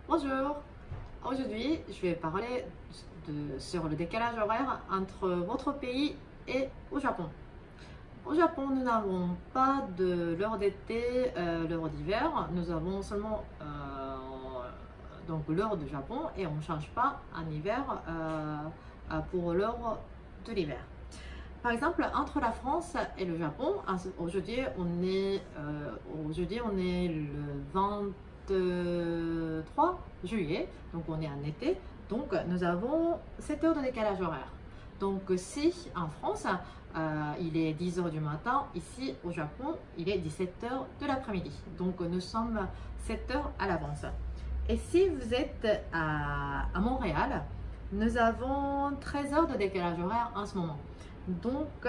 Bonjour, aujourd'hui je vais parler sur le décalage horaire entre votre pays et au Japon. Au Japon, nous n'avons pas de l'heure d'été, l'heure d'hiver, nous avons seulement donc l'heure du Japon et on ne change pas en hiver pour l'heure de l'hiver. Par exemple, entre la France et le Japon, aujourd'hui on est le 23 juillet, donc on est en été, donc nous avons 7 heures de décalage horaire. Donc si en France, il est 10 heures du matin, ici au Japon, il est 17 heures de l'après-midi. Donc nous sommes 7 heures à l'avance. Et si vous êtes à Montréal, nous avons 13 heures de décalage horaire en ce moment. Donc,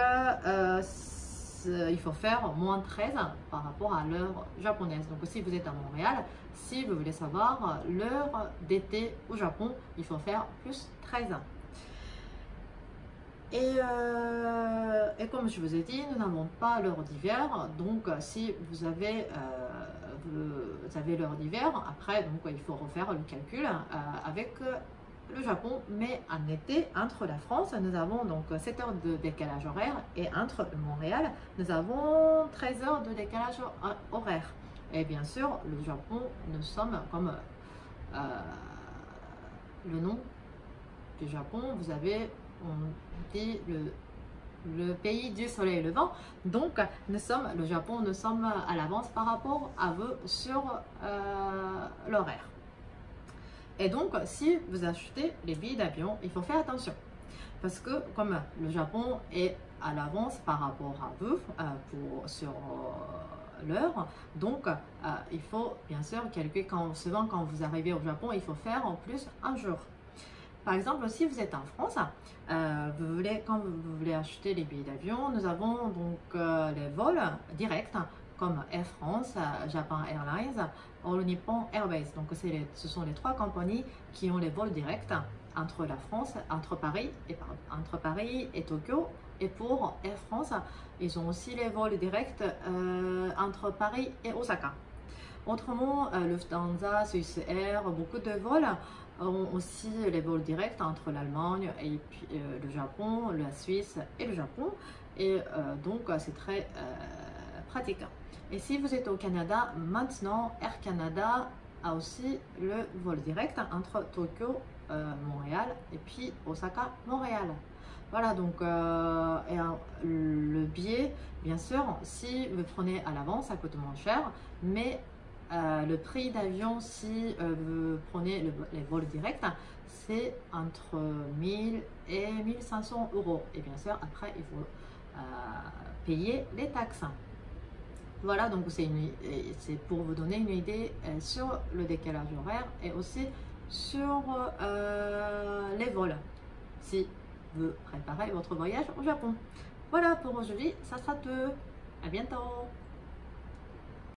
il faut faire moins 13 par rapport à l'heure japonaise. Donc, si vous êtes à Montréal, si vous voulez savoir l'heure d'été au Japon, il faut faire plus 13. Et comme je vous ai dit, nous n'avons pas l'heure d'hiver. Donc, si vous avez l'heure d'hiver, après, donc, il faut refaire le calcul avec le Japon, mais en été, entre la France, nous avons donc 7 heures de décalage horaire et entre Montréal, nous avons 13 heures de décalage horaire. Et bien sûr, le Japon, nous sommes comme le nom du Japon, vous avez, on dit le pays du soleil levant. Donc, le Japon, nous sommes à l'avance par rapport à vous sur l'horaire. Et donc, si vous achetez les billets d'avion, il faut faire attention. Parce que comme le Japon est à l'avance par rapport à vous sur l'heure, donc il faut bien sûr calculer souvent quand vous arrivez au Japon, il faut faire en plus un jour. Par exemple, si vous êtes en France, quand vous voulez acheter les billets d'avion, nous avons donc les vols directs comme Air France, Japan Airlines, All Nippon Airways. Donc ce sont les trois compagnies qui ont les vols directs entre la France, entre Paris et Tokyo. Et pour Air France, ils ont aussi les vols directs entre Paris et Osaka. Autrement, Lufthansa, Swiss Air, beaucoup de vols ont aussi les vols directs entre l'Allemagne et puis, le Japon, la Suisse et le Japon. Et donc, c'est très pratique. Et si vous êtes au Canada, maintenant, Air Canada a aussi le vol direct entre Tokyo, Montréal et puis Osaka, Montréal. Voilà, donc le billet, bien sûr, si vous prenez à l'avance, ça coûte moins cher, mais le prix d'avion, si vous prenez les vols directs, c'est entre 1000 et 1500 euros. Et bien sûr, après, il faut payer les taxes. Voilà, donc c'est pour vous donner une idée sur le décalage horaire et aussi sur les vols, si vous préparez votre voyage au Japon. Voilà pour aujourd'hui, ça sera tout. À bientôt.